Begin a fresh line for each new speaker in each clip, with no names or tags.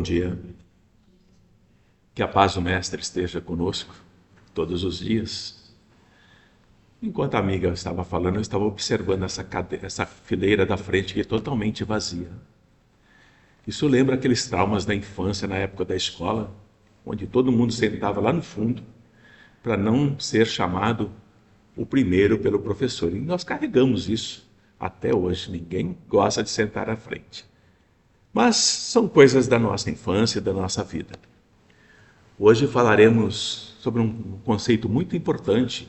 dia. Que a paz do Mestre esteja conosco todos os dias. Enquanto a amiga estava falando, eu estava observando essa fileira da frente que é totalmente vazia. Isso lembra aqueles traumas da infância, na época da escola, onde todo mundo sentava lá no fundo para não ser chamado o primeiro pelo professor. E nós carregamos isso até hoje. Ninguém gosta de sentar à frente. Mas são coisas da nossa infância, da nossa vida. Hoje falaremos sobre um conceito muito importante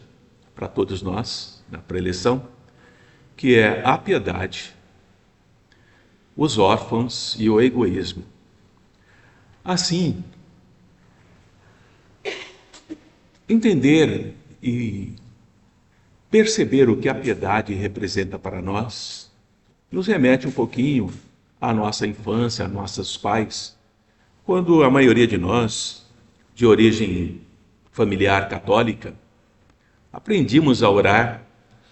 para todos nós, na preleção, que é a piedade, os órfãos e o egoísmo. Assim, entender e perceber o que a piedade representa para nós, nos remete um pouquinho à nossa infância, a nossos pais, quando a maioria de nós, de origem familiar católica, aprendimos a orar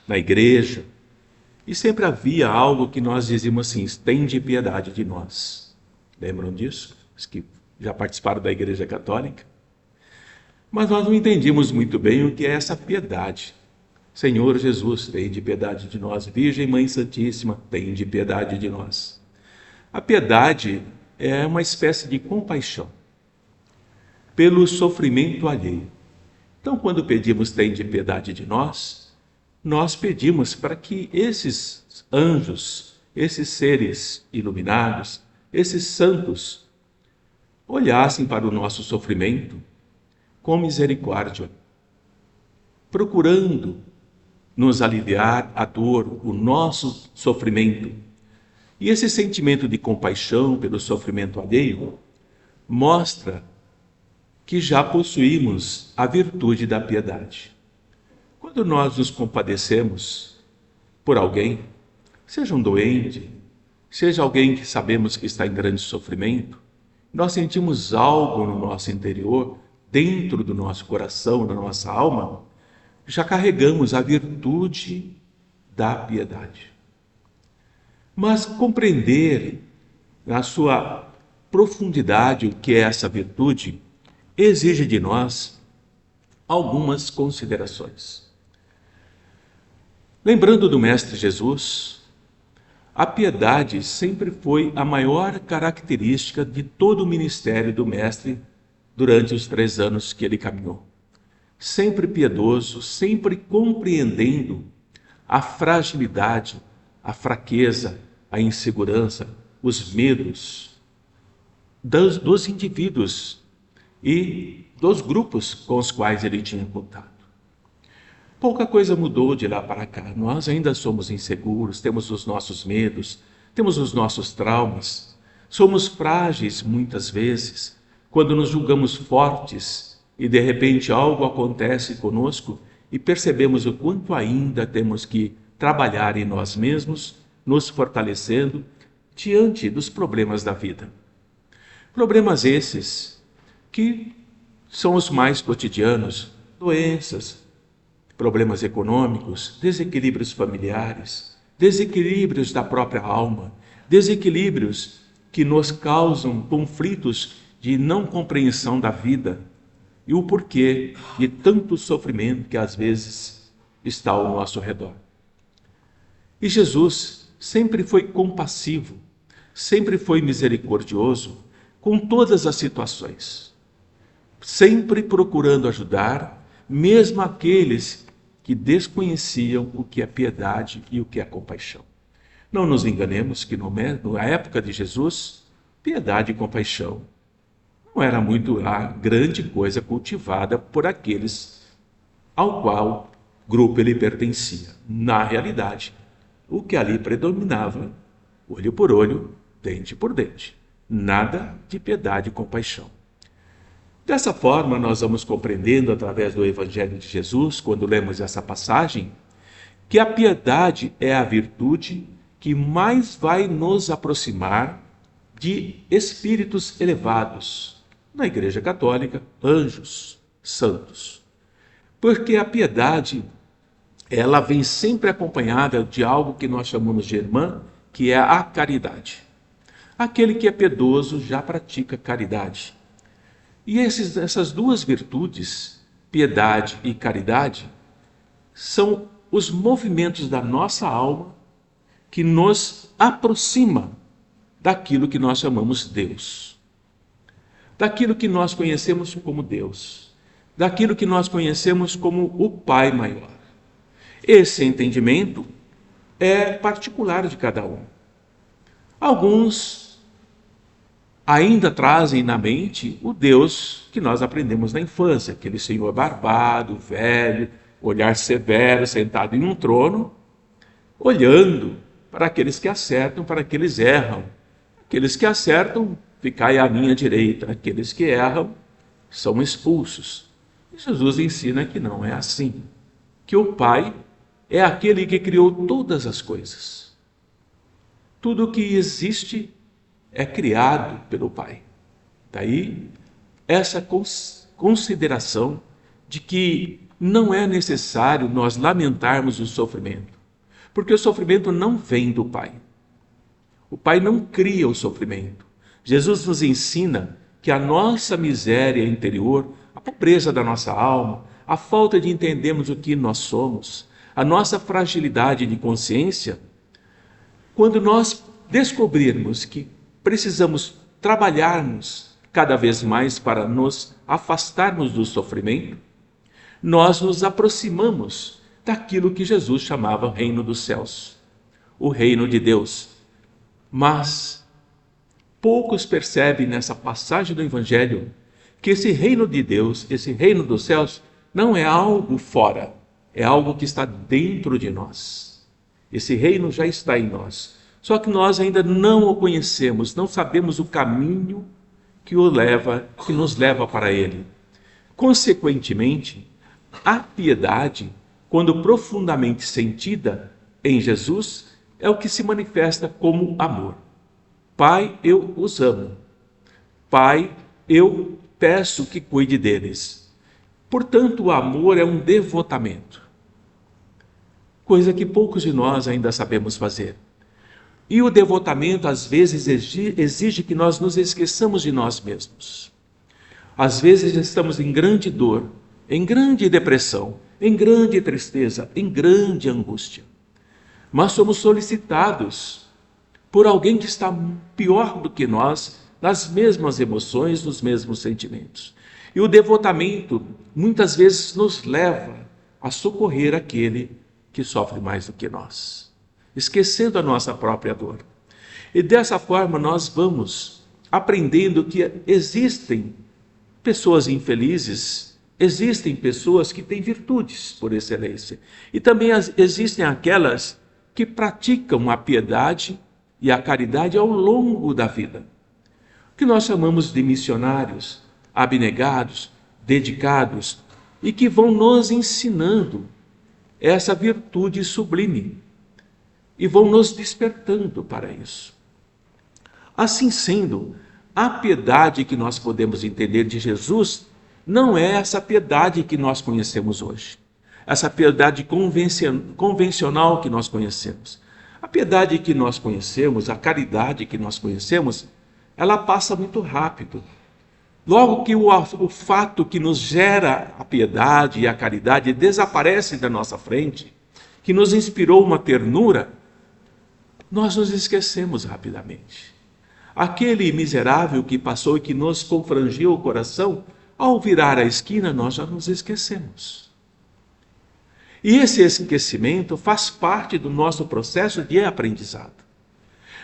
na igreja e sempre havia algo que nós dizíamos assim: tende piedade de nós. Lembram disso? Os que já participaram da igreja católica? Mas nós não entendíamos muito bem o que é essa piedade. Senhor Jesus, tende piedade de nós. Virgem Mãe Santíssima, tende piedade de nós. A piedade é uma espécie de compaixão pelo sofrimento alheio. Então, quando pedimos tende piedade de nós, nós pedimos para que esses anjos, esses seres iluminados, esses santos, olhassem para o nosso sofrimento com misericórdia, procurando nos aliviar a dor, o nosso sofrimento. E esse sentimento de compaixão pelo sofrimento alheio mostra que já possuímos a virtude da piedade. Quando nós nos compadecemos por alguém, seja um doente, seja alguém que sabemos que está em grande sofrimento, nós sentimos algo no nosso interior, dentro do nosso coração, da nossa alma, já carregamos a virtude da piedade. Mas compreender na sua profundidade o que é essa virtude exige de nós algumas considerações. Lembrando do Mestre Jesus, a piedade sempre foi a maior característica de todo o ministério do Mestre durante os 3 anos que ele caminhou. Sempre piedoso, sempre compreendendo a fragilidade, a fraqueza, a insegurança, os medos dos indivíduos e dos grupos com os quais ele tinha contato. Pouca coisa mudou de lá para cá. Nós ainda somos inseguros, temos os nossos medos, temos os nossos traumas. Somos frágeis muitas vezes, quando nos julgamos fortes e de repente algo acontece conosco e percebemos o quanto ainda temos que trabalhar em nós mesmos, nos fortalecendo diante dos problemas da vida. Problemas esses que são os mais cotidianos: doenças, problemas econômicos, desequilíbrios familiares, desequilíbrios da própria alma, desequilíbrios que nos causam conflitos de não compreensão da vida e o porquê de tanto sofrimento que às vezes está ao nosso redor. E Jesus sempre foi compassivo, sempre foi misericordioso com todas as situações, sempre procurando ajudar, mesmo aqueles que desconheciam o que é piedade e o que é compaixão. Não nos enganemos que na época de Jesus, piedade e compaixão não era muito a grande coisa cultivada por aqueles ao qual grupo ele pertencia. Na realidade, o que ali predominava, olho por olho, dente por dente. Nada de piedade e compaixão. Dessa forma, nós vamos compreendendo através do Evangelho de Jesus, quando lemos essa passagem, que a piedade é a virtude que mais vai nos aproximar de espíritos elevados. Na Igreja Católica, anjos, santos. Porque a piedade, ela vem sempre acompanhada de algo que nós chamamos de irmã, que é a caridade. Aquele que é piedoso já pratica caridade. E essas duas virtudes, piedade e caridade, são os movimentos da nossa alma que nos aproxima daquilo que nós chamamos Deus, daquilo que nós conhecemos como Deus, daquilo que nós conhecemos como o Pai maior. Esse entendimento é particular de cada um. Alguns ainda trazem na mente o Deus que nós aprendemos na infância, aquele Senhor barbado, velho, olhar severo, sentado em um trono, olhando para aqueles que acertam, para aqueles que erram. Aqueles que acertam, ficai à minha direita. Aqueles que erram, são expulsos. E Jesus ensina que não é assim. Que o Pai é aquele que criou todas as coisas. Tudo que existe é criado pelo Pai. Daí, essa consideração de que não é necessário nós lamentarmos o sofrimento, porque o sofrimento não vem do Pai. O Pai não cria o sofrimento. Jesus nos ensina que a nossa miséria interior, a pobreza da nossa alma, a falta de entendermos o que nós somos, a nossa fragilidade de consciência, quando nós descobrirmos que precisamos trabalharmos cada vez mais para nos afastarmos do sofrimento, nós nos aproximamos daquilo que Jesus chamava reino dos céus, o reino de Deus. Mas poucos percebem nessa passagem do Evangelho que esse reino de Deus, esse reino dos céus, não é algo fora, é algo que está dentro de nós. Esse reino já está em nós, só que nós ainda não o conhecemos, não sabemos o caminho que nos leva para ele. Consequentemente, a piedade, quando profundamente sentida em Jesus, é o que se manifesta como amor. Pai, eu os amo. Pai, eu peço que cuide deles. Portanto, o amor é um devotamento, coisa que poucos de nós ainda sabemos fazer. E o devotamento, às vezes, exige que nós nos esqueçamos de nós mesmos. Às vezes estamos em grande dor, em grande depressão, em grande tristeza, em grande angústia. Mas somos solicitados por alguém que está pior do que nós, nas mesmas emoções, nos mesmos sentimentos. E o devotamento, muitas vezes, nos leva a socorrer aquele que sofre mais do que nós, esquecendo a nossa própria dor. E dessa forma nós vamos aprendendo que existem pessoas infelizes, existem pessoas que têm virtudes por excelência, e também existem aquelas que praticam a piedade e a caridade ao longo da vida, que nós chamamos de missionários, abnegados, dedicados, e que vão nos ensinando essa virtude sublime e vão nos despertando para isso. Assim sendo, a piedade que nós podemos entender de Jesus não é essa piedade que nós conhecemos hoje, essa piedade convencional que nós conhecemos. A piedade que nós conhecemos, a caridade que nós conhecemos, ela passa muito rápido. Logo que o fato que nos gera a piedade e a caridade desaparece da nossa frente, que nos inspirou uma ternura, nós nos esquecemos rapidamente. Aquele miserável que passou e que nos confrangiu o coração, ao virar a esquina, nós já nos esquecemos. E esse esquecimento faz parte do nosso processo de aprendizado.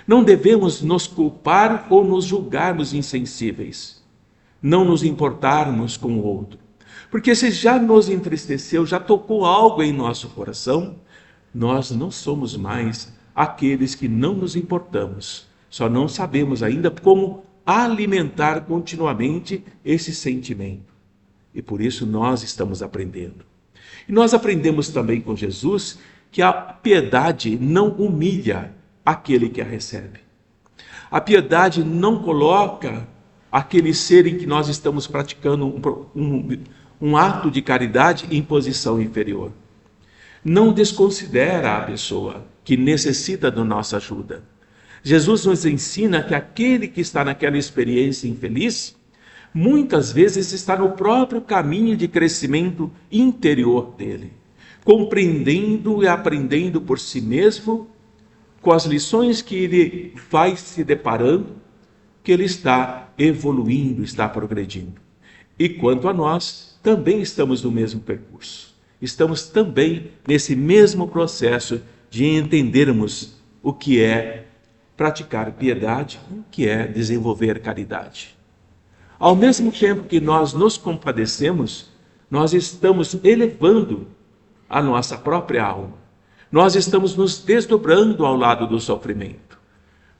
Não devemos nos culpar ou nos julgarmos insensíveis, não nos importarmos com o outro. Porque se já nos entristeceu, já tocou algo em nosso coração, nós não somos mais aqueles que não nos importamos. Só não sabemos ainda como alimentar continuamente esse sentimento. E por isso nós estamos aprendendo. E nós aprendemos também com Jesus que a piedade não humilha aquele que a recebe. A piedade não coloca aquele ser em que nós estamos praticando um ato de caridade em posição inferior. Não desconsidera a pessoa que necessita da nossa ajuda. Jesus nos ensina que aquele que está naquela experiência infeliz, muitas vezes está no próprio caminho de crescimento interior dele, compreendendo e aprendendo por si mesmo, com as lições que ele vai se deparando, que ele está evoluindo, está progredindo. E quanto a nós, também estamos no mesmo percurso. Estamos também nesse mesmo processo de entendermos o que é praticar piedade, o que é desenvolver caridade. Ao mesmo tempo que nós nos compadecemos, nós estamos elevando a nossa própria alma. Nós estamos nos desdobrando ao lado do sofrimento.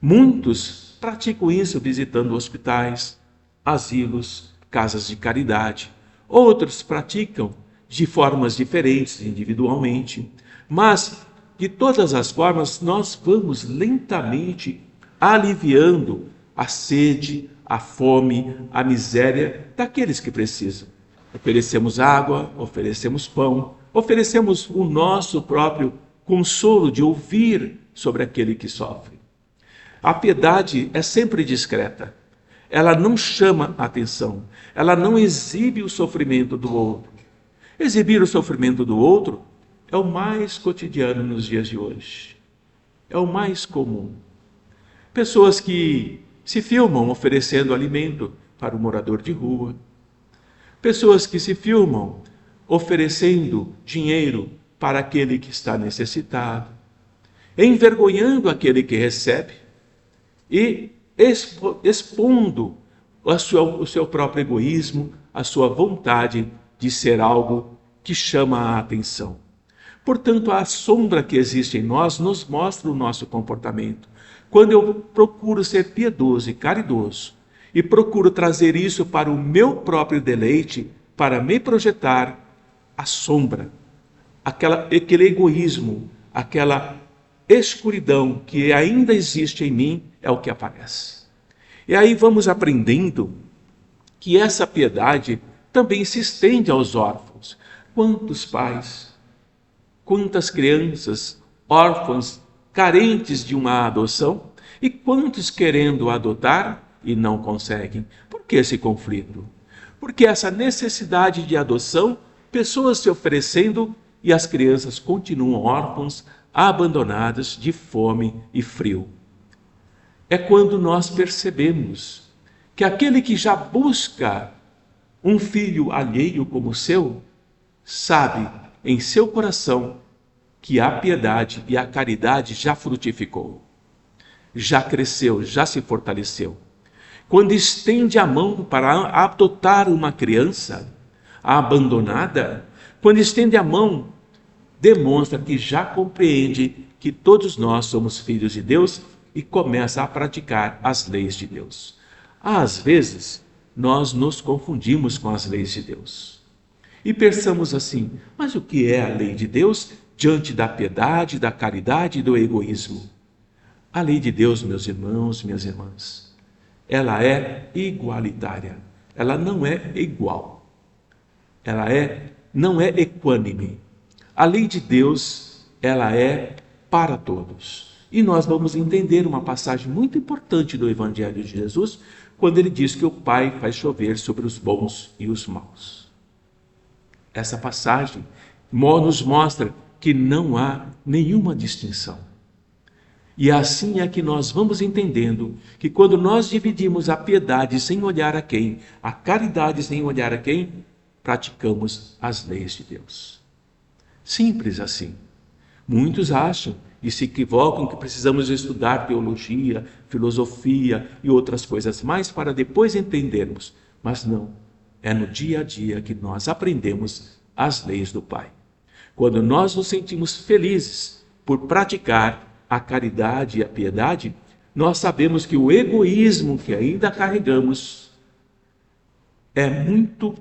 Muitos praticam isso visitando hospitais, asilos, casas de caridade. Outros praticam de formas diferentes, individualmente. Mas, de todas as formas, nós vamos lentamente aliviando a sede, a fome, a miséria daqueles que precisam. Oferecemos água, oferecemos pão, oferecemos o nosso próprio consolo de ouvir sobre aquele que sofre. A piedade é sempre discreta. Ela não chama a atenção. Ela não exibe o sofrimento do outro. Exibir o sofrimento do outro é o mais cotidiano nos dias de hoje. É o mais comum. Pessoas que se filmam oferecendo alimento para o morador de rua. Pessoas que se filmam oferecendo dinheiro para aquele que está necessitado. Envergonhando aquele que recebe e expondo o seu próprio egoísmo, a sua vontade de ser algo que chama a atenção. Portanto, a sombra que existe em nós nos mostra o nosso comportamento. Quando eu procuro ser piedoso e caridoso e procuro trazer isso para o meu próprio deleite, para me projetar, a sombra, aquele egoísmo, aquela escuridão que ainda existe em mim é o que aparece. E aí vamos aprendendo que essa piedade também se estende aos órfãos. Quantos pais, quantas crianças, órfãos, carentes de uma adoção, e quantos querendo adotar e não conseguem. Por que esse conflito? Porque essa necessidade de adoção, pessoas se oferecendo e as crianças continuam órfãos, abandonadas de fome e frio. É quando nós percebemos que aquele que já busca um filho alheio como o seu, sabe em seu coração que a piedade e a caridade já frutificou, já cresceu, já se fortaleceu. Quando estende a mão para adotar uma criança abandonada, quando estende a mão, demonstra que já compreende que todos nós somos filhos de Deus e começa a praticar as leis de Deus. Às vezes, nós nos confundimos com as leis de Deus e pensamos assim: mas o que é a lei de Deus diante da piedade, da caridade e do egoísmo? A lei de Deus, meus irmãos, minhas irmãs, ela é igualitária, ela não é igual, ela não é equânime. A lei de Deus, ela é para todos. E nós vamos entender uma passagem muito importante do Evangelho de Jesus, quando ele diz que o Pai faz chover sobre os bons e os maus. Essa passagem nos mostra que não há nenhuma distinção. E assim é que nós vamos entendendo que quando nós dividimos a piedade sem olhar a quem, a caridade sem olhar a quem, praticamos as leis de Deus. Simples assim. Muitos acham e se equivocam que precisamos estudar teologia, filosofia e outras coisas mais para depois entendermos. Mas não, é no dia a dia que nós aprendemos as leis do Pai. Quando nós nos sentimos felizes por praticar a caridade e a piedade, nós sabemos que o egoísmo que ainda carregamos é muito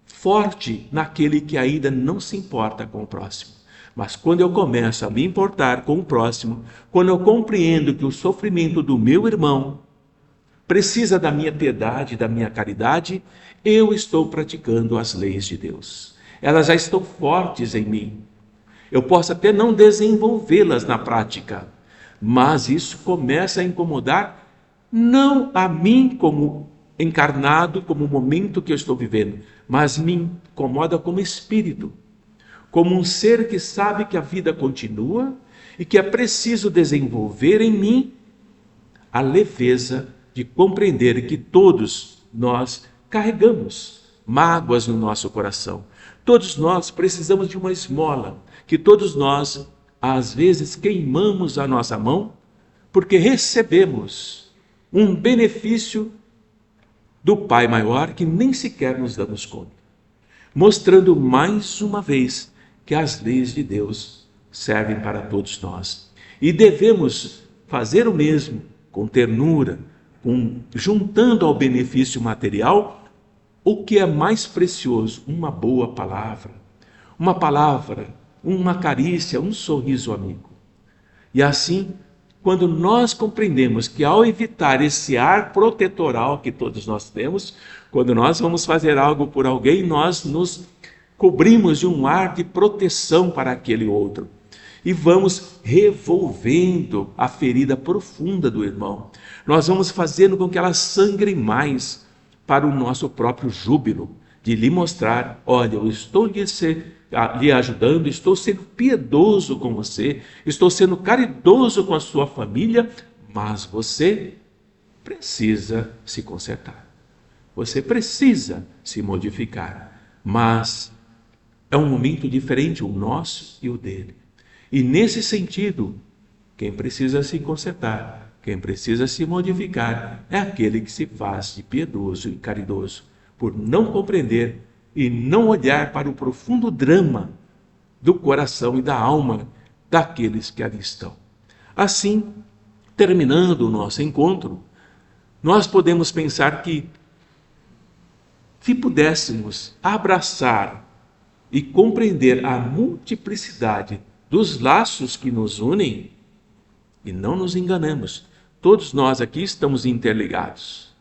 forte naquele que ainda não se importa com o próximo. Mas quando eu começo a me importar com o próximo, quando eu compreendo que o sofrimento do meu irmão precisa da minha piedade, da minha caridade, eu estou praticando as leis de Deus. Elas já estão fortes em mim. Eu posso até não desenvolvê-las na prática, Mas isso começa a incomodar não a mim como encarnado, como o momento que eu estou vivendo, mas me incomoda como espírito, como um ser que sabe que a vida continua e que é preciso desenvolver em mim a leveza de compreender que todos nós carregamos mágoas no nosso coração. Todos nós precisamos de uma esmola, que todos nós, às vezes, queimamos a nossa mão, porque recebemos um benefício do Pai maior que nem sequer nos damos conta, mostrando mais uma vez que as leis de Deus servem para todos nós. E devemos fazer o mesmo, com ternura, juntando ao benefício material o que é mais precioso, uma boa palavra, uma carícia, um sorriso amigo. E assim, quando nós compreendemos que ao evitar esse ar protetoral que todos nós temos, quando nós vamos fazer algo por alguém, nós nos cobrimos de um ar de proteção para aquele outro. E vamos revolvendo a ferida profunda do irmão. Nós vamos fazendo com que ela sangre mais para o nosso próprio júbilo, de lhe mostrar, olha, eu estou lhe ajudando, estou sendo piedoso com você, estou sendo caridoso com a sua família, mas você precisa se consertar. Você precisa se modificar. Mas é um momento diferente o nosso e o dele. E nesse sentido, quem precisa se consertar, quem precisa se modificar, é aquele que se faz de piedoso e caridoso, por não compreender e não olhar para o profundo drama do coração e da alma daqueles que ali estão. Assim, terminando o nosso encontro, nós podemos pensar que, se pudéssemos abraçar e compreender a multiplicidade dos laços que nos unem, e não nos enganamos, todos nós aqui estamos interligados.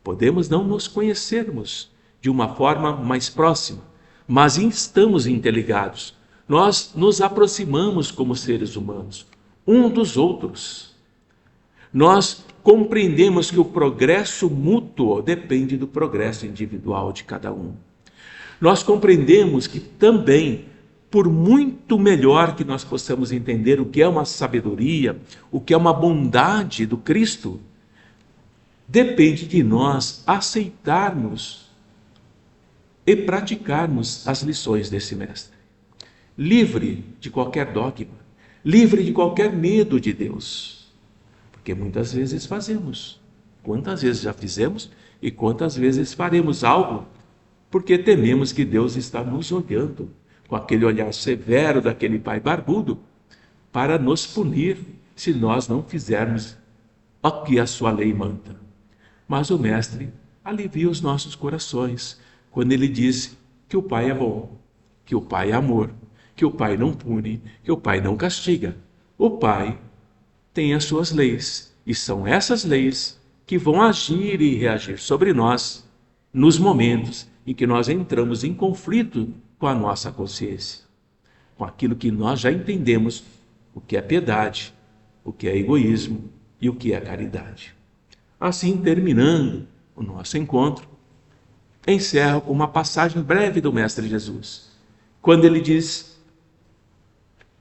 Podemos não nos conhecermos de uma forma mais próxima, mas estamos interligados. Nós nos aproximamos como seres humanos, um dos outros. Nós compreendemos que o progresso mútuo depende do progresso individual de cada um. Nós compreendemos que também, por muito melhor que nós possamos entender o que é uma sabedoria, o que é uma bondade do Cristo, depende de nós aceitarmos e praticarmos as lições desse mestre. Livre de qualquer dogma, livre de qualquer medo de Deus. Porque muitas vezes fazemos. Quantas vezes já fizemos e quantas vezes faremos algo porque tememos que Deus está nos olhando com aquele olhar severo daquele pai barbudo para nos punir se nós não fizermos o que a sua lei manda. Mas o mestre alivia os nossos corações quando ele diz que o Pai é bom, que o Pai é amor, que o Pai não pune, que o Pai não castiga. O Pai tem as suas leis, e são essas leis que vão agir e reagir sobre nós nos momentos em que nós entramos em conflito com a nossa consciência, com aquilo que nós já entendemos, o que é piedade, o que é egoísmo e o que é caridade. Assim, terminando o nosso encontro, encerro com uma passagem breve do Mestre Jesus, quando ele diz,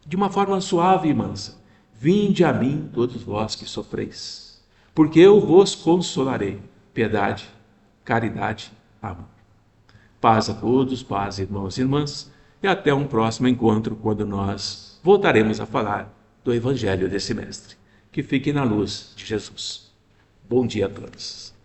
de uma forma suave e mansa, vinde a mim todos vós que sofreis, porque eu vos consolarei. Piedade, caridade, amor. Paz a todos, paz, irmãos e irmãs, e até um próximo encontro, quando nós voltaremos a falar do Evangelho desse mestre. Que fique na luz de Jesus. Bom dia a todos.